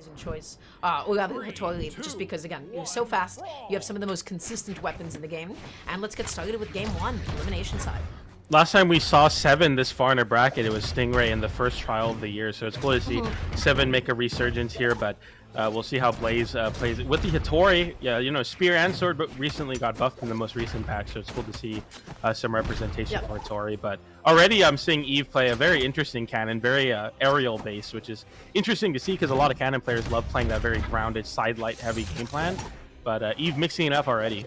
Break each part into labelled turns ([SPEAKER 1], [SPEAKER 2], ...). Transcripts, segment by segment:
[SPEAKER 1] confusing choice. Or rather, Hattori, just because, again, you're so fast, you have some of the most consistent weapons in the game. And let's get started with game one, elimination side.
[SPEAKER 2] Last time we saw Seven this far in a bracket, it was Stingray in the first trial of the year, so it's cool to see Seven make a resurgence here, but we'll see how Blaze plays with the Hattori. Yeah, you know, Spear and Sword, but recently got buffed in the most recent pack, so it's cool to see some representation for Hattori. But already I'm seeing Eve play a very interesting cannon, very aerial base, which is interesting to see because a lot of cannon players love playing that very grounded, side light heavy game plan. But Eve mixing it up already.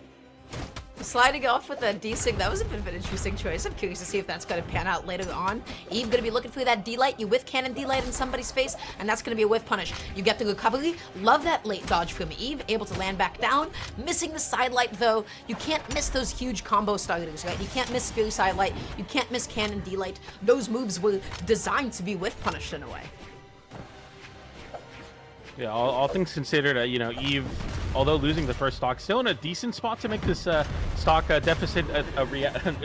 [SPEAKER 1] Sliding off with that D-Sig, that was a bit of an interesting choice. I'm curious to see if that's going to pan out later on. Eve going to be looking for that D-Light. You whiff cannon D-Light in somebody's face, and that's going to be a whiff punish. You get the recovery. Love that late dodge from Eve. Able to land back down. Missing the side light, though. You can't miss those huge combo starters, right? You can't miss Spear side light. You can't miss cannon D-Light. Those moves were designed to be whiff punished in a way.
[SPEAKER 2] Yeah, all things considered, you know, Eve, although losing the first stock, still in a decent spot to make this stock deficit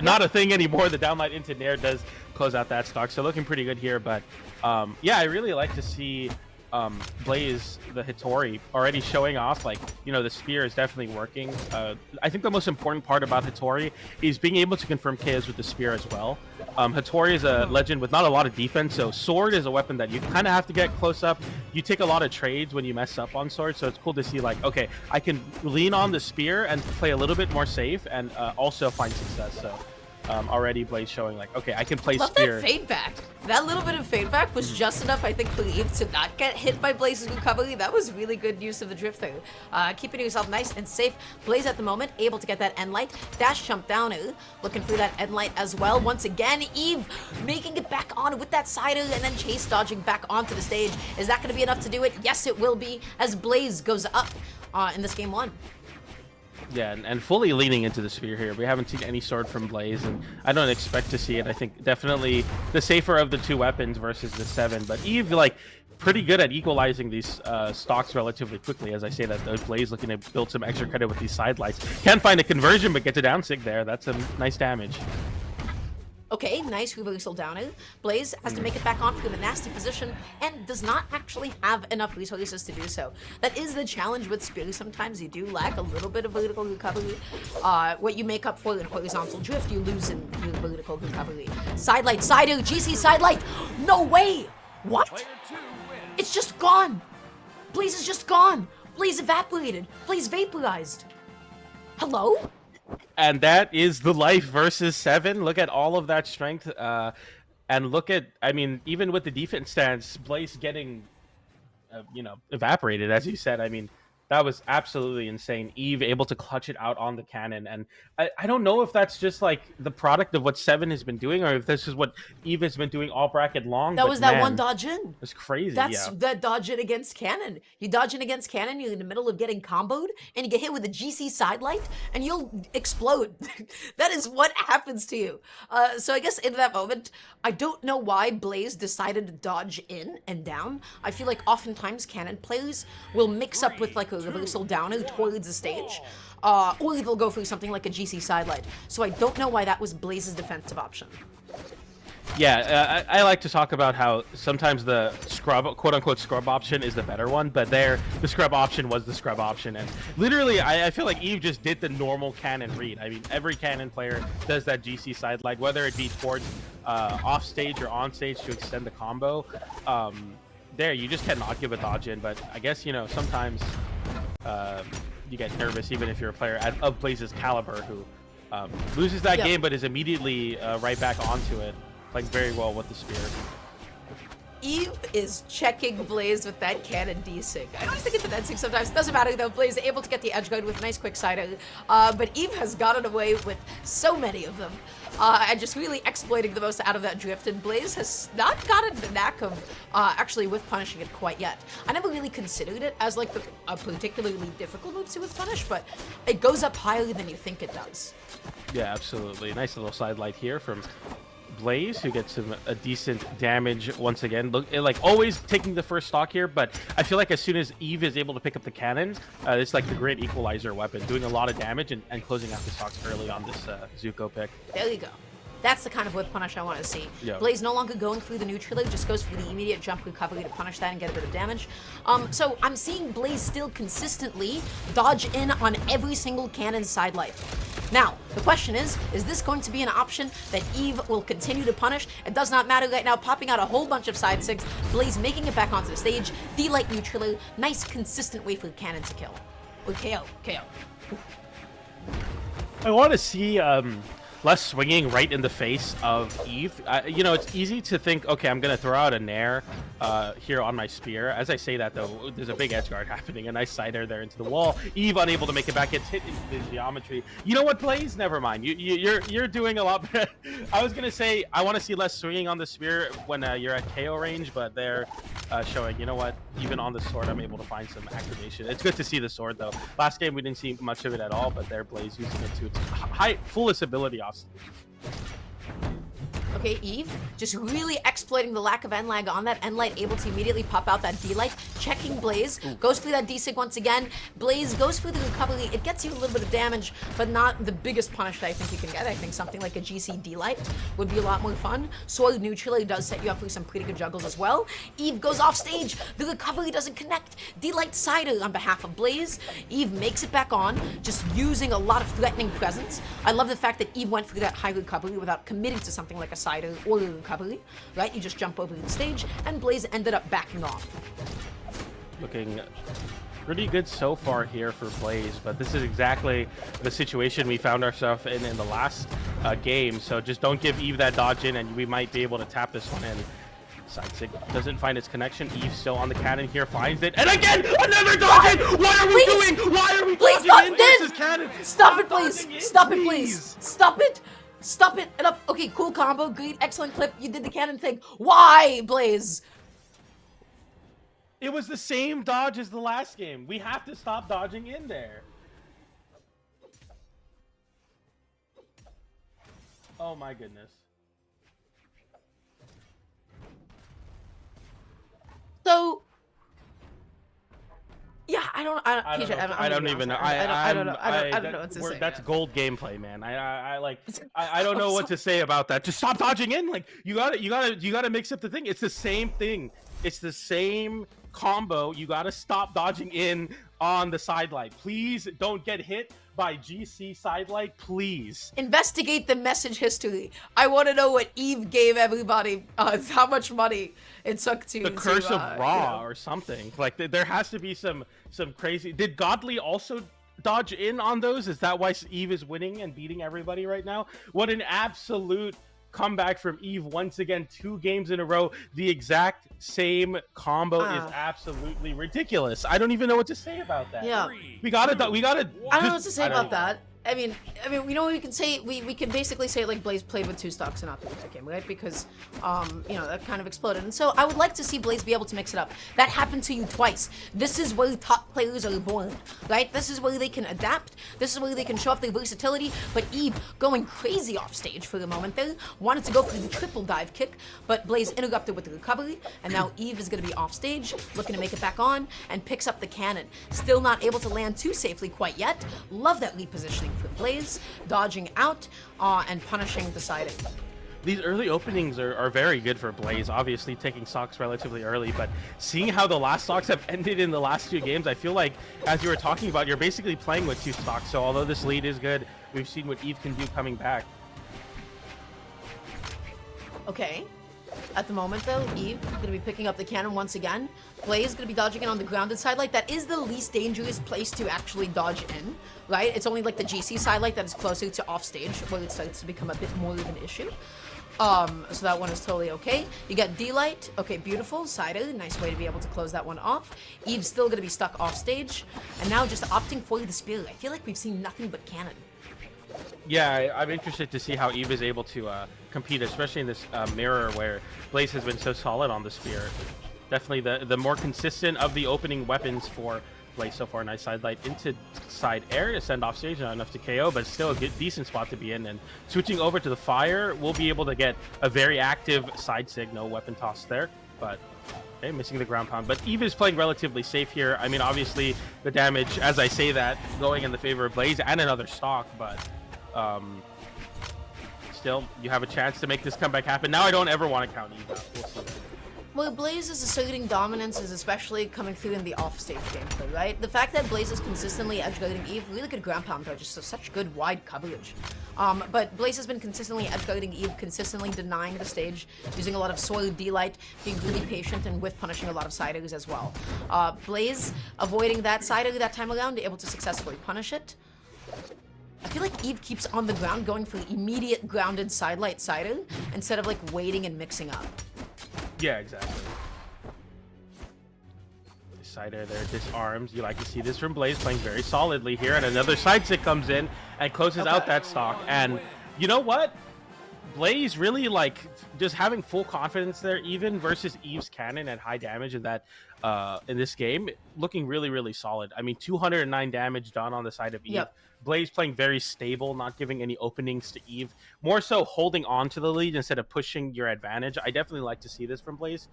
[SPEAKER 2] not a thing anymore. The downlight into Nair does close out that stock, so looking pretty good here. But yeah, I really like to see Blaze, the Hattori, already showing off, like, you know, the Spear is definitely working. I think the most important part about Hattori is being able to confirm KOs with the Spear as well. Hattori is a legend with not a lot of defense, so Sword is a weapon that you kind of have to get close up. You take a lot of trades when you mess up on Sword, so it's cool to see, like, okay, I can lean on the Spear and play a little bit more safe and also find success. So already Blaze showing, like, okay, I can play Spear.
[SPEAKER 1] Love that fade back. That little bit of fade back was just enough, I think, for Eve to not get hit by Blaze's recovery. That was really good use of the drift there. Keeping yourself nice and safe. Blaze at the moment, able to get that end light. Dash jump down, looking for that end light as well. Once again, Eve making it back on with that sider and then chase dodging back onto the stage. Is that going to be enough to do it? Yes, it will be, as Blaze goes up in this game one.
[SPEAKER 2] Yeah, and fully leaning into the Spear here. We haven't seen any Sword from Blaze, and I don't expect to see it. I think definitely the safer of the two weapons versus the Seven. But Eve, like, pretty good at equalizing these stocks relatively quickly. As I say that, Blaze looking to build some extra credit with these side lights. Can't find a conversion, but get to down sig there. That's some nice damage.
[SPEAKER 1] Okay, nice reversal down. Blaze has to make it back on from a nasty position and does not actually have enough resources to do so. That is the challenge with Spear. Sometimes you do lack a little bit of vertical recovery. What you make up for in horizontal drift, you lose in your vertical recovery. Sidelight, sider, GC sidelight. No way! What? It's just gone. Blaze is just gone. Blaze evaporated. Blaze vaporized. Hello?
[SPEAKER 2] And that is the life versus Seven. Look at all of that strength. And look at, I mean, even with the defense stance, Blaze getting, you know, evaporated, as you said. I mean, that was absolutely insane. Eve able to clutch it out on the cannon. And I don't know if that's just like the product of what Seven has been doing or if this is what Eve has been doing all bracket long.
[SPEAKER 1] That was that one dodge in.
[SPEAKER 2] It's crazy.
[SPEAKER 1] That's that dodge in against cannon. You dodge in against cannon, you're in the middle of getting comboed, and you get hit with a GC sidelight, and you'll explode. That is what happens to you. So I guess in that moment, I don't know why Blaze decided to dodge in and down. I feel like oftentimes cannon players will mix up with like a reversal downer towards the stage, or they'll go for something like a GC sidelight. So I don't know why that was Blaze's defensive option.
[SPEAKER 2] Yeah, I like to talk about how sometimes the scrub, quote-unquote scrub option is the better one, but there, the scrub option was the scrub option. And literally, I feel like Eve just did the normal cannon read. I mean, every cannon player does that GC sidelight, whether it be towards off stage or on stage to extend the combo. There, you just cannot give a dodge in, but I guess, you know, sometimes you get nervous, even if you're a player of Blaze's caliber who loses that game, but is immediately right back onto it. Playing very well with the Spear.
[SPEAKER 1] Eve is checking Blaze with that cannon D-Sig. I always think it's an N-Sig sometimes. It doesn't matter though. Blaze is able to get the edge guard with a nice quick sider. But Eve has gotten away with so many of them. And just really exploiting the most out of that drift. And Blaze has not gotten the knack of actually with punishing it quite yet. I never really considered it as like a particularly difficult move to with punish, but it goes up higher than you think it does.
[SPEAKER 2] Yeah, absolutely. Nice little sidelight here from Blaze, who gets him a decent damage once again. Look, like always taking the first stock here, but I feel like as soon as Eve is able to pick up the cannon, it's like the great equalizer weapon, doing a lot of damage and closing out the stocks early on this Zuko pick.
[SPEAKER 1] There you go. That's the kind of whip punish I want to see.
[SPEAKER 2] Yeah.
[SPEAKER 1] Blaze no longer going through the neutral, just goes for the immediate jump recovery to punish that and get a bit of damage. So I'm seeing Blaze still consistently dodge in on every single cannon side light. Now, the question is this going to be an option that Eve will continue to punish? It does not matter right now, popping out a whole bunch of side sigs, Blaze making it back onto the stage, D-Light neutral, nice consistent way for the cannon to kill. Or KO.
[SPEAKER 2] I want to see less swinging right in the face of Eve. You know, it's easy to think, okay, I'm going to throw out a nair here on my spear. As I say that, though, there's a big edge guard happening. A nice side air there into the wall. Eve unable to make it back. Gets hit into the geometry. You know what, Blaze? Never mind. You're doing a lot better. I was going to say, I want to see less swinging on the spear when you're at KO range, but they're showing, you know what, even on the sword, I'm able to find some activation. It's good to see the sword, though. Last game, we didn't see much of it at all, but there, Blaze using it to its fullest ability off.
[SPEAKER 1] Okay, Eve, just really exploiting the lack of N-lag on that. N-Light able to immediately pop out that D-Light, checking Blaze, goes through that D-Sig once again. Blaze goes through the recovery. It gets you a little bit of damage, but not the biggest punish that I think you can get. I think something like a GC D-Light would be a lot more fun. Sword neutrally does set you up for some pretty good juggles as well. Eve goes off stage. The recovery doesn't connect. D-Light sider on behalf of Blaze. Eve makes it back on, just using a lot of threatening presence. I love the fact that Eve went through that high recovery without committing to something like a sider or a recovery, right? You just jump over the stage, and Blaze ended up backing off.
[SPEAKER 2] Looking pretty good so far here for Blaze, but this is exactly the situation we found ourselves in the last game. So just don't give Eve that dodge in, and we might be able to tap this one in. Side sig doesn't find its connection. Eve still on the cannon here, finds it, and again another dodge in. What are we doing? Why are we dodging in versus cannon?
[SPEAKER 1] Stop it, please! Stop it, please! Stop it! Stop it! Enough. Okay, cool combo, great, excellent clip. You did the cannon thing. Why, Blaze?
[SPEAKER 2] It was the same dodge as the last game. We have to stop dodging in there. Oh my goodness.
[SPEAKER 1] So, yeah, I don't
[SPEAKER 2] even know.
[SPEAKER 1] I don't know what to say.
[SPEAKER 2] That's gold gameplay, man. I don't know what to say about that. Just stop dodging in. Like you gotta mix up the thing. It's the same thing. It's the same combo. You gotta stop dodging in on the sidelight. Please don't get hit by GC sidelight, please.
[SPEAKER 1] Investigate the message history. I want to know what Eve gave everybody, how much money it took to...
[SPEAKER 2] The curse of Raw,
[SPEAKER 1] you know.
[SPEAKER 2] or something. Like, there has to be some crazy... Did Godly also dodge in on those? Is that why Eve is winning and beating everybody right now? What an absolute comeback from Eve once again, 2 games in a row. The exact same combo is absolutely ridiculous. I don't even know what to say about that.
[SPEAKER 1] Yeah.
[SPEAKER 2] We gotta
[SPEAKER 1] I don't know what to say about that. I mean, you know what we can say? We can basically say like Blaze played with 2 stocks and not the that game, right? Because, you know, that kind of exploded. And so I would like to see Blaze be able to mix it up. That happened to you twice. This is where top players are born, right? This is where they can adapt. This is where they can show off their versatility. But Eve going crazy off stage for the moment there. Wanted to go for the triple dive kick, but Blaze interrupted with the recovery. And now Eve is going to be off stage, looking to make it back on, and picks up the cannon. Still not able to land too safely quite yet. Love that repositioning for Blaze, dodging out and punishing the siding.
[SPEAKER 2] These early openings are very good for Blaze, obviously taking stocks relatively early, but seeing how the last stocks have ended in the last 2 games, I feel like, as you were talking about, you're basically playing with 2 stocks. So although this lead is good, we've seen what Eve can do coming back.
[SPEAKER 1] Okay. At the moment, though, Eve is going to be picking up the cannon once again. Blaze is going to be dodging in on the grounded sidelight. That is the least dangerous place to actually dodge in, right? It's only like the GC sidelight that is closer to offstage, where it starts to become a bit more of an issue. So that one is totally okay. You got D-Light. Okay, beautiful. Cider. Nice way to be able to close that one off. Eve's still going to be stuck off stage. And now just opting for the spear. I feel like we've seen nothing but cannon.
[SPEAKER 2] Yeah, I'm interested to see how Eve is able to compete, especially in this mirror where Blaze has been so solid on the spear. Definitely the more consistent of the opening weapons for Blaze so far. Nice side light into side air to send off stage, not enough to KO, but still a good, decent spot to be in. And switching over to the fire, we'll be able to get a very active side sig, no weapon toss there, but okay, missing the ground pound. But Eve is playing relatively safe here. I mean, obviously the damage, as I say that, going in the favor of Blaze and another stock, but still, you have a chance to make this comeback happen. Now I don't ever want to count Eve out. We'll see.
[SPEAKER 1] Well, Blaze's asserting dominance is especially coming through in the off-stage gameplay, right? The fact that Blaze is consistently edge-guarding Eve, really good ground pound dodge, just such good wide coverage. But Blaze has been consistently edge-guarding Eve, consistently denying the stage, using a lot of soil D-light, being really patient, and with punishing a lot of side A's as well. Blaze avoiding that side A that time around, able to successfully punish it. I feel like Eve keeps on the ground going for immediate grounded sidelight side A, instead of like waiting and mixing up.
[SPEAKER 2] Yeah, exactly. Side air there, disarms. You like to see this from Blaze playing very solidly here, and another side stick comes in and closes out that stock. And you know what? Blaze really like just having full confidence there, even versus Eve's cannon at high damage in that in this game, looking really, really solid. I mean, 209 damage done on the side of Eve.
[SPEAKER 1] Yep.
[SPEAKER 2] Blaze playing very stable, not giving any openings to Eve, more so holding on to the lead instead of pushing your advantage. I definitely like to see this from Blaze,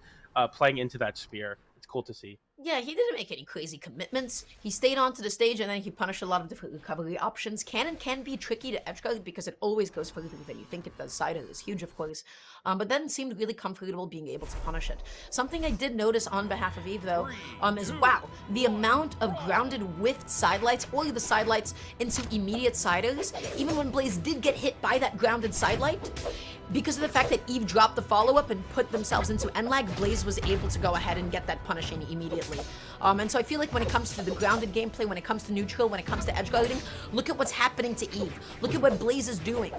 [SPEAKER 2] playing into that spear. It's cool to see.
[SPEAKER 1] Yeah, he didn't make any crazy commitments. He stayed onto the stage and then he punished a lot of different recovery options. Cannon can be tricky to edgeguard because it always goes further than you think it does. Side is huge, of course, but then seemed really comfortable being able to punish it. Something I did notice on behalf of Eve, though, is wow, the amount of grounded whiffed sidelights or the sidelights into immediate siders, even when Blaze did get hit by that grounded sidelight, because of the fact that Eve dropped the follow-up and put themselves into end lag, Blaze was able to go ahead and get that punishing immediately. And so I feel like when it comes to the grounded gameplay, when it comes to neutral, when it comes to edge guarding, look at what's happening to Eve. Look at what Blaze is doing.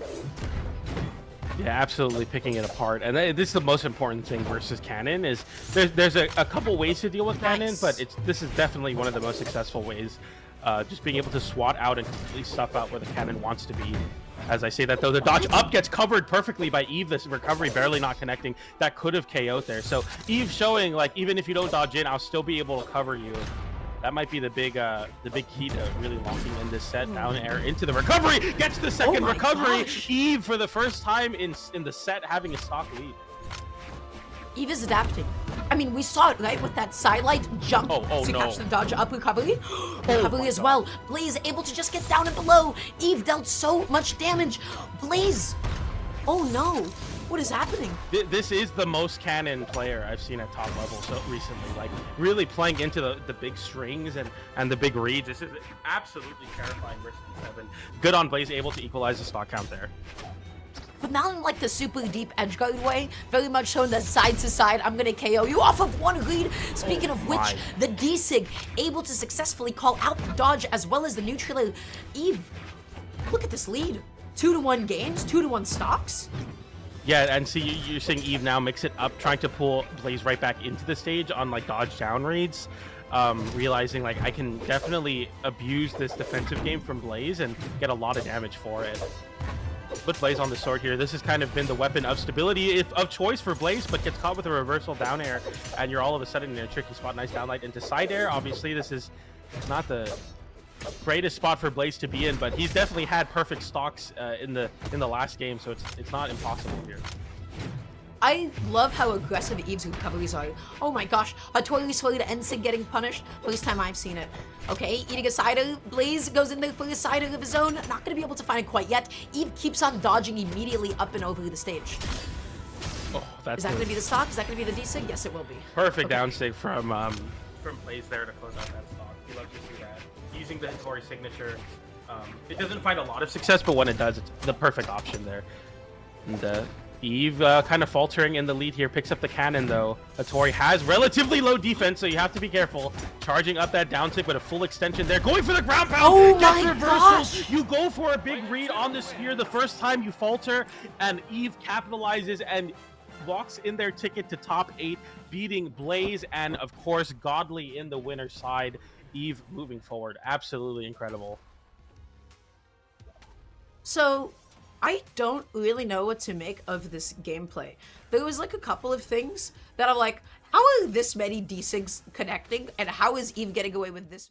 [SPEAKER 2] Yeah, absolutely picking it apart. And this is the most important thing versus Cannon is there's a couple ways to deal with Cannon, but this is definitely one of the most successful ways. Just being able to swat out and completely stuff out where the Cannon wants to be. As I say that, though, the dodge up gets covered perfectly by Eve. This recovery barely not connecting. That could have KO'd there. So Eve showing, like, even if you don't dodge in, I'll still be able to cover you. That might be the big key to really locking in this set. Down air into the recovery. Gets the second recovery. Gosh. Eve, for the first time in the set, having a stock lead.
[SPEAKER 1] Eve is adapting. I mean, we saw it, right, with that sidelight jump to catch the dodge up recovery. Recovery as well. Blaze able to just get down and below. Eve dealt so much damage. Blaze! Oh no. What is happening?
[SPEAKER 2] This is the most Cannon player I've seen at top level so recently. Like, really playing into the big strings and the big reads. This is absolutely terrifying versus 7. Good on Blaze, able to equalize the stock count there.
[SPEAKER 1] But not in like the super deep edgeguard way, very much so in the side to side, I'm gonna KO you off of one read. Speaking of which, the D-Sig able to successfully call out the dodge as well as the neutral. Eve, look at this lead. 2-1 games, 2-1 stocks.
[SPEAKER 2] Yeah, and see, you're seeing Eve now mix it up, trying to pull Blaze right back into the stage on like dodge down reads. Realizing like I can definitely abuse this defensive game from Blaze and get a lot of damage for it. Put Blaze on the sword here. This has kind of been the weapon of stability of choice for Blaze, but gets caught with a reversal down air, and you're all of a sudden in a tricky spot. Nice downlight into side air. Obviously, this is not the greatest spot for Blaze to be in, but he's definitely had perfect stocks in the last game, so it's not impossible here.
[SPEAKER 1] I love how aggressive Eve's recoveries are. Oh my gosh, Hattori Sway to Ensig getting punished. First time I've seen it. Okay, eating a cider. Blaze goes in there for a cider of his own. Not gonna be able to find it quite yet. Eve keeps on dodging immediately up and over the stage.
[SPEAKER 2] Oh,
[SPEAKER 1] is that gonna be the stock? Is that gonna be the D-Sig? Yes, it will be.
[SPEAKER 2] Perfect down sig from Blaze there to close out that stock. You love to see that. Using the Hattori signature. It doesn't find a lot of success, but when it does, it's the perfect option there. And Eve kind of faltering in the lead here, picks up the cannon though. Hattori has relatively low defense, so you have to be careful. Charging up that down tick with a full extension there, going for the ground pound.
[SPEAKER 1] Oh my gosh!
[SPEAKER 2] You go for a big read on the spear the first time you falter, and Eve capitalizes and walks in their ticket to top 8, beating Blaze and of course Godly in the winner's side. Eve moving forward, absolutely incredible.
[SPEAKER 1] So I don't really know what to make of this gameplay. There was like a couple of things that I'm like, how are this many D-Sigs connecting and how is Eve getting away with this many?